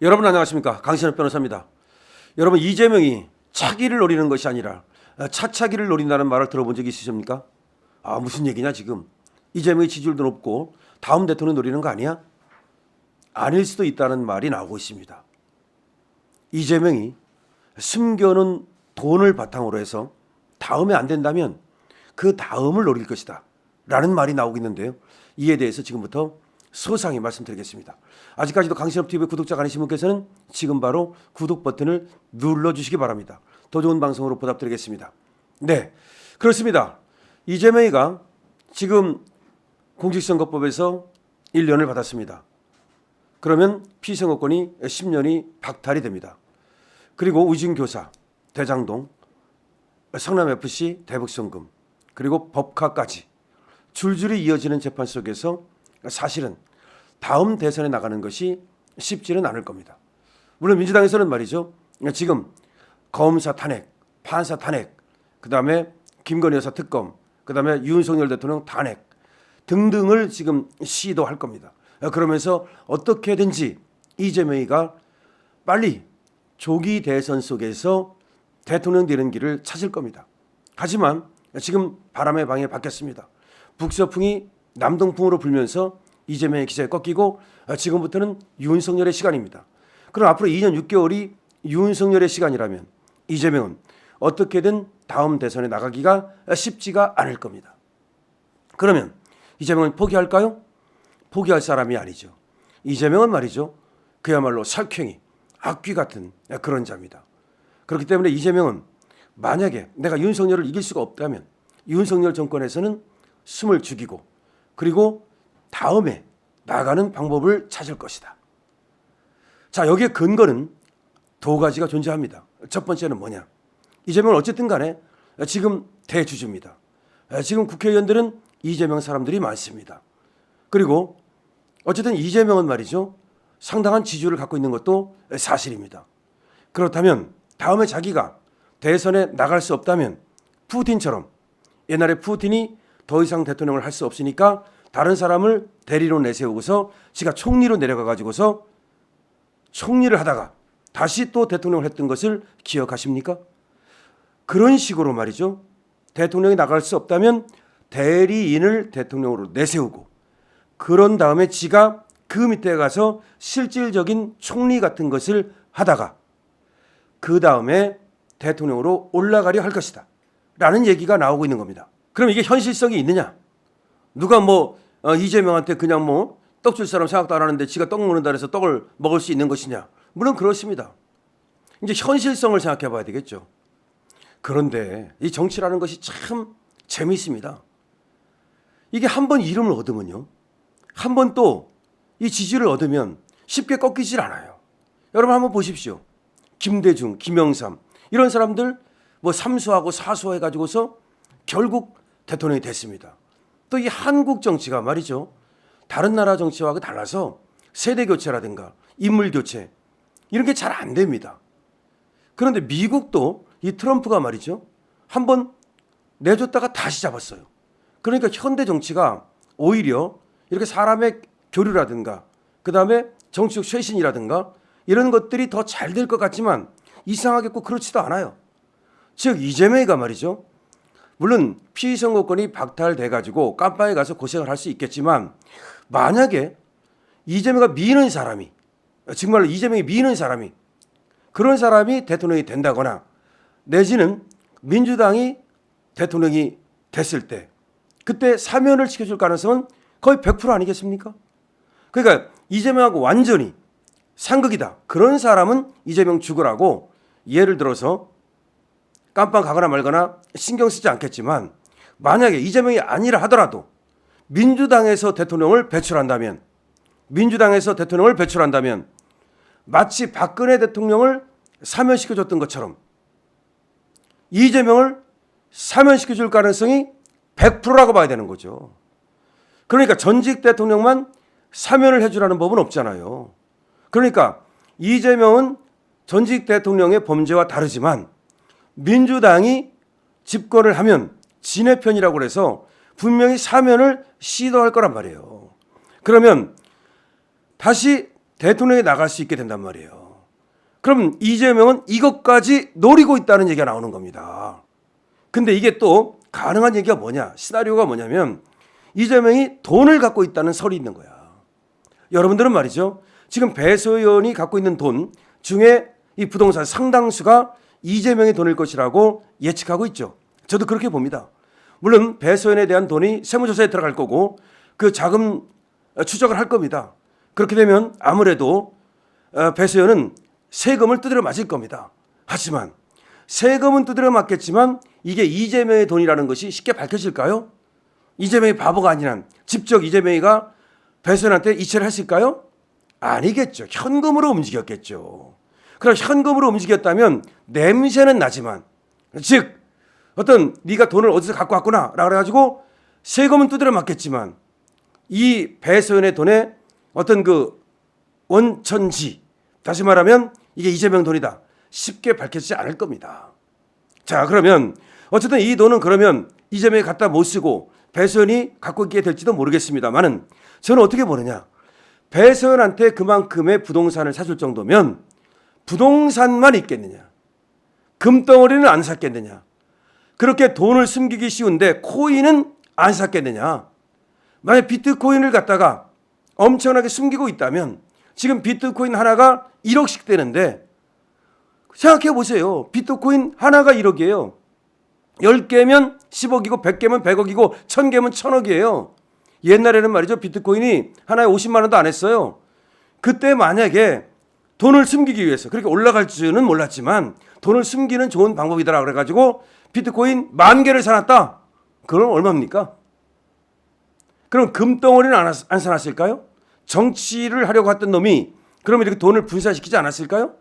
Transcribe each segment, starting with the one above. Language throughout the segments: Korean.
여러분 안녕하십니까? 강신업 변호사입니다. 여러분 이재명이 차기를 노리는 것이 아니라 차차기를 노린다는 말을 들어본 적이 있으십니까? 무슨 얘기냐 지금. 이재명이 지지율도 높고 다음 대통령 노리는 거 아니야? 아닐 수도 있다는 말이 나오고 있습니다. 이재명이 숨겨놓은 돈을 바탕으로 해서 다음에 안 된다면 그 다음을 노릴 것이다 라는 말이 나오고 있는데요. 이에 대해서 지금부터 소상히 말씀드리겠습니다. 아직까지도 강신업TV 구독자가 아니신 분께서는 지금 바로 구독 버튼을 눌러주시기 바랍니다. 더 좋은 방송으로 보답드리겠습니다. 네, 그렇습니다. 이재명이가 지금 공직선거법에서 1년을 받았습니다. 그러면 피선거권이 10년이 박탈이 됩니다. 그리고 우진교사, 대장동, 성남FC, 대북송금, 그리고 법카까지 줄줄이 이어지는 재판 속에서 사실은 다음 대선에 나가는 것이 쉽지는 않을 겁니다. 물론 민주당에서는 말이죠. 지금 검사 탄핵, 판사 탄핵, 그다음에 김건희 여사 특검, 그다음에 윤석열 대통령 탄핵 등등을 지금 시도할 겁니다. 그러면서 어떻게든지 이재명이가 빨리 조기 대선 속에서 대통령 되는 길을 찾을 겁니다. 하지만 지금 바람의 방향이 바뀌었습니다. 북서풍이 남동풍으로 불면서 이재명의 기세에 꺾이고 지금부터는 윤석열의 시간입니다. 그럼 앞으로 2년 6개월이 윤석열의 시간이라면 이재명은 어떻게든 다음 대선에 나가기가 쉽지가 않을 겁니다. 그러면 이재명은 포기할까요? 포기할 사람이 아니죠. 이재명은 말이죠. 그야말로 살쾡이, 악귀 같은 그런 자입니다. 그렇기 때문에 이재명은 만약에 내가 윤석열을 이길 수가 없다면 윤석열 정권에서는 숨을 죽이고 그리고 다음에 나가는 방법을 찾을 것이다. 자, 여기에 근거는 두 가지가 존재합니다. 첫 번째는 뭐냐? 이재명은 어쨌든 간에 지금 대주주입니다. 지금 국회의원들은 이재명 사람들이 많습니다. 그리고 어쨌든 이재명은 말이죠. 상당한 지지율을 갖고 있는 것도 사실입니다. 그렇다면 다음에 자기가 대선에 나갈 수 없다면 푸틴처럼 옛날에 푸틴이 더 이상 대통령을 할 수 없으니까 다른 사람을 대리로 내세우고서 지가 총리로 내려가 가지고서 총리를 하다가 다시 또 대통령을 했던 것을 기억하십니까? 그런 식으로 말이죠. 대통령이 나갈 수 없다면 대리인을 대통령으로 내세우고 그런 다음에 지가 그 밑에 가서 실질적인 총리 같은 것을 하다가 그 다음에 대통령으로 올라가려 할 것이다 라는 얘기가 나오고 있는 겁니다. 그럼 이게 현실성이 있느냐? 누가 이재명한테 그냥 떡 줄 사람 생각도 안 하는데 지가 떡 먹는다 해서 떡을 먹을 수 있는 것이냐? 물론 그렇습니다. 이제 현실성을 생각해 봐야 되겠죠. 그런데 이 정치라는 것이 참 재미있습니다. 이게 한 번 이름을 얻으면요. 한 번 또 이 지지를 얻으면 쉽게 꺾이질 않아요. 여러분 한번 보십시오. 김대중, 김영삼 이런 사람들 삼수하고 사수해 가지고서 결국 대통령이 됐습니다. 또 이 한국 정치가 말이죠. 다른 나라 정치와 달라서 세대 교체라든가 인물 교체 이런 게 잘 안 됩니다. 그런데 미국도 이 트럼프가 말이죠. 한번 내줬다가 다시 잡았어요. 그러니까 현대 정치가 오히려 이렇게 사람의 교류라든가 그다음에 정치적 쇄신이라든가 이런 것들이 더 잘 될 것 같지만 이상하게 꼭 그렇지도 않아요. 즉 이재명이가 말이죠. 물론 피선거권이 박탈돼 가지고 깜빵에 가서 고생을 할 수 있겠지만 만약에 이재명이 미는 사람이 정말로 이재명이 미는 사람이 그런 사람이 대통령이 된다거나 내지는 민주당이 대통령이 됐을 때 그때 사면을 시켜줄 가능성은 거의 100% 아니겠습니까? 그러니까 이재명하고 완전히 상극이다. 그런 사람은 이재명 죽으라고 예를 들어서 깜빵 가거나 말거나 신경 쓰지 않겠지만 만약에 이재명이 아니라 하더라도 민주당에서 대통령을 배출한다면 마치 박근혜 대통령을 사면시켜줬던 것처럼 이재명을 사면시켜줄 가능성이 100%라고 봐야 되는 거죠. 그러니까 전직 대통령만 사면을 해주라는 법은 없잖아요. 그러니까 이재명은 전직 대통령의 범죄와 다르지만 민주당이 집권을 하면 진의 편이라고 해서 분명히 사면을 시도할 거란 말이에요. 그러면 다시 대통령이 나갈 수 있게 된단 말이에요. 그럼 이재명은 이것까지 노리고 있다는 얘기가 나오는 겁니다. 근데 이게 또 가능한 얘기가 뭐냐? 시나리오가 뭐냐면 이재명이 돈을 갖고 있다는 설이 있는 거야. 여러분들은 말이죠. 지금 배소연이 갖고 있는 돈 중에 이 부동산 상당수가 이재명의 돈일 것이라고 예측하고 있죠. 저도 그렇게 봅니다. 물론 배소연에 대한 돈이 세무조사에 들어갈 거고 그 자금 추적을 할 겁니다. 그렇게 되면 아무래도 배소연은 세금을 두드려 맞을 겁니다. 하지만 세금은 두드려 맞겠지만 이게 이재명의 돈이라는 것이 쉽게 밝혀질까요? 이재명이 바보가 아니란 직접 이재명이가 배소연한테 이체를 했을까요? 아니겠죠. 현금으로 움직였겠죠. 그럼 현금으로 움직였다면 냄새는 나지만 즉 어떤 네가 돈을 어디서 갖고 왔구나 라고 해가지고 세금은 두드려 맞겠지만 이 배소연의 돈에 어떤 그 원천지 다시 말하면 이게 이재명 돈이다 쉽게 밝혀지지 않을 겁니다. 자 그러면 어쨌든 이 돈은 그러면 이재명이 갖다 못 쓰고 배소연이 갖고 있게 될지도 모르겠습니다만은 저는 어떻게 보느냐 배소연한테 그만큼의 부동산을 사줄 정도면 부동산만 있겠느냐 금덩어리는 안 샀겠느냐 그렇게 돈을 숨기기 쉬운데 코인은 안 샀겠느냐 만약 비트코인을 갖다가 엄청나게 숨기고 있다면 지금 비트코인 하나가 1억씩 되는데 생각해 보세요. 비트코인 하나가 1억이에요. 10개면 10억이고 100개면 100억이고 1000개면 1000억이에요. 옛날에는 말이죠. 비트코인이 하나에 50만 원도 안 했어요. 그때 만약에 돈을 숨기기 위해서 그렇게 올라갈 줄은 몰랐지만 돈을 숨기는 좋은 방법이더라 그래가지고 비트코인 10,000개를 사놨다. 그럼 얼마입니까? 그럼 금덩어리는 안 사놨을까요? 정치를 하려고 했던 놈이 그럼 이렇게 돈을 분산시키지 않았을까요?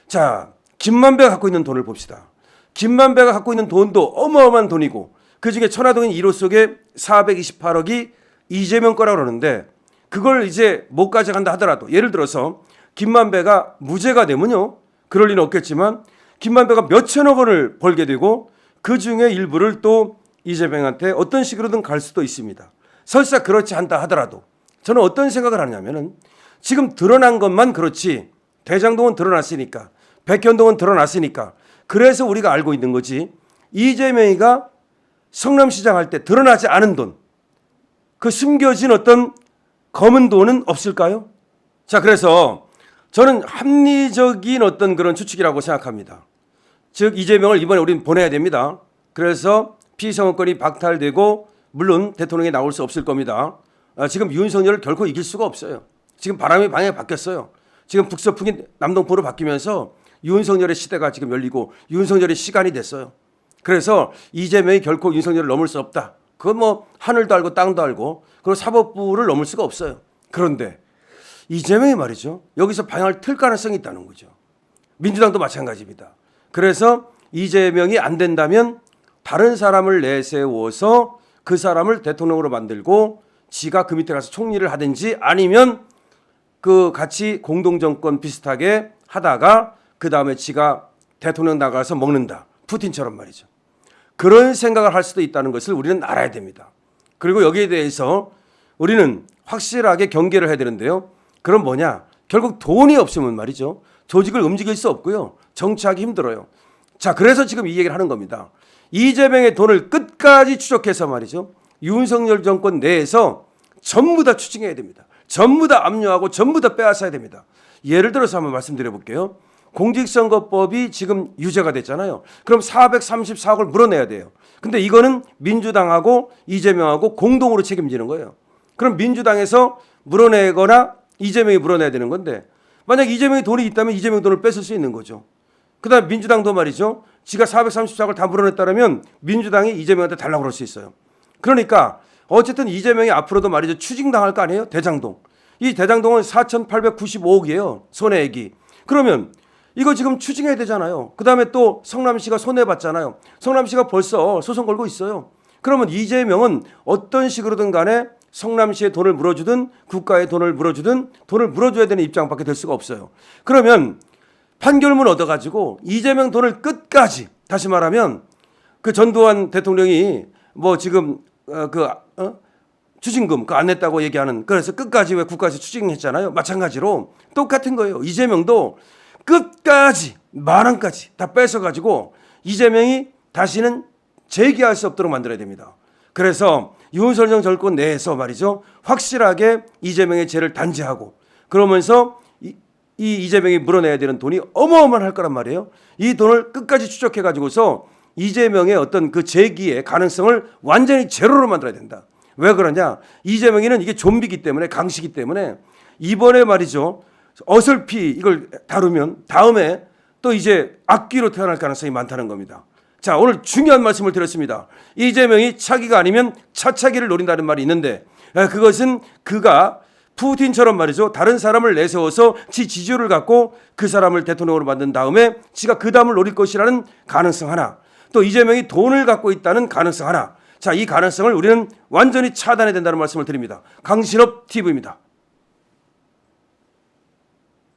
자, 김만배가 갖고 있는 돈을 봅시다. 김만배가 갖고 있는 돈도 어마어마한 돈이고 그중에 천화동인 1호 속에 428억이 이재명 거라고 그러는데 그걸 이제 못 가져간다 하더라도 예를 들어서 김만배가 무죄가 되면요. 그럴 리는 없겠지만 김만배가 몇천억 원을 벌게 되고 그중에 일부를 또 이재명한테 어떤 식으로든 갈 수도 있습니다. 설사 그렇지 않다 하더라도 저는 어떤 생각을 하냐면은 지금 드러난 것만 그렇지 대장동은 드러났으니까 백현동은 드러났으니까 그래서 우리가 알고 있는 거지 이재명이가 성남시장 할 때 드러나지 않은 돈 그 숨겨진 어떤 검은 돈은 없을까요? 자 그래서 저는 합리적인 어떤 그런 추측이라고 생각합니다. 즉 이재명을 이번에 우리는 보내야 됩니다. 그래서 피선거권이 박탈되고 물론 대통령이 나올 수 없을 겁니다. 지금 윤석열을 결코 이길 수가 없어요. 지금 바람의 방향이 바뀌었어요. 지금 북서풍이 남동포로 바뀌면서 윤석열의 시대가 지금 열리고 윤석열의 시간이 됐어요. 그래서 이재명이 결코 윤석열을 넘을 수 없다. 그건 뭐 하늘도 알고 땅도 알고 그리고 사법부를 넘을 수가 없어요. 그런데 이재명이 말이죠. 여기서 방향을 틀 가능성이 있다는 거죠. 민주당도 마찬가지입니다. 그래서 이재명이 안 된다면 다른 사람을 내세워서 그 사람을 대통령으로 만들고 지가 그 밑에 가서 총리를 하든지 아니면 그 같이 공동정권 비슷하게 하다가 그 다음에 지가 대통령 나가서 먹는다. 푸틴처럼 말이죠. 그런 생각을 할 수도 있다는 것을 우리는 알아야 됩니다. 그리고 여기에 대해서 우리는 확실하게 경계를 해야 되는데요. 그럼 뭐냐? 결국 돈이 없으면 말이죠. 조직을 움직일 수 없고요. 정치하기 힘들어요. 자, 그래서 지금 이 얘기를 하는 겁니다. 이재명의 돈을 끝까지 추적해서 말이죠. 윤석열 정권 내에서 전부 다 추징해야 됩니다. 전부 다 압류하고 전부 다 빼앗아야 됩니다. 예를 들어서 한번 말씀드려 볼게요. 공직선거법이 지금 유죄가 됐잖아요. 그럼 434억을 물어내야 돼요. 근데 이거는 민주당하고 이재명하고 공동으로 책임지는 거예요. 그럼 민주당에서 물어내거나 이재명이 물어내야 되는 건데 만약 이재명이 돈이 있다면 이재명 돈을 뺏을 수 있는 거죠. 그다음 민주당도 말이죠. 지가 434억을 다 물어냈다면 민주당이 이재명한테 달라고 그럴 수 있어요. 그러니까 어쨌든 이재명이 앞으로도 말이죠. 추징당할 거 아니에요? 대장동. 이 대장동은 4,895억이에요. 손해액이. 그러면 이거 지금 추징해야 되잖아요. 그다음에 또 성남시가 손해봤잖아요. 성남시가 벌써 소송 걸고 있어요. 그러면 이재명은 어떤 식으로든 간에 성남시의 돈을 물어주든 국가의 돈을 물어주든 돈을 물어줘야 되는 입장밖에 될 수가 없어요. 그러면 판결문 얻어가지고 이재명 돈을 끝까지 다시 말하면 그 전두환 대통령이 뭐 지금 추징금 그 안 냈다고 얘기하는, 그래서 끝까지 왜 국가에서 추징했잖아요. 마찬가지로 똑같은 거예요. 이재명도 끝까지 만 원까지 다 뺏어가지고 이재명이 다시는 재기할 수 없도록 만들어야 됩니다. 그래서 윤석열 정권 내에서 말이죠, 확실하게 이재명의 죄를 단죄하고, 그러면서 이재명이 물어내야 되는 돈이 어마어마할 거란 말이에요. 이 돈을 끝까지 추적해 가지고서 이재명의 어떤 그 재기의 가능성을 완전히 제로로 만들어야 된다. 왜 그러냐? 이재명이는 이게 좀비기 때문에, 강시기 때문에 이번에 말이죠, 어설피 이걸 다루면 다음에 또 이제 악귀로 태어날 가능성이 많다는 겁니다. 자, 오늘 중요한 말씀을 드렸습니다. 이재명이 차기가 아니면 차차기를 노린다는 말이 있는데, 그것은 그가 푸틴처럼 말이죠, 다른 사람을 내세워서 지 지지율을 갖고 그 사람을 대통령으로 만든 다음에 지가 그 다음을 노릴 것이라는 가능성 하나, 또 이재명이 돈을 갖고 있다는 가능성 하나. 자, 이 가능성을 우리는 완전히 차단해야 된다는 말씀을 드립니다. 강신업 TV입니다.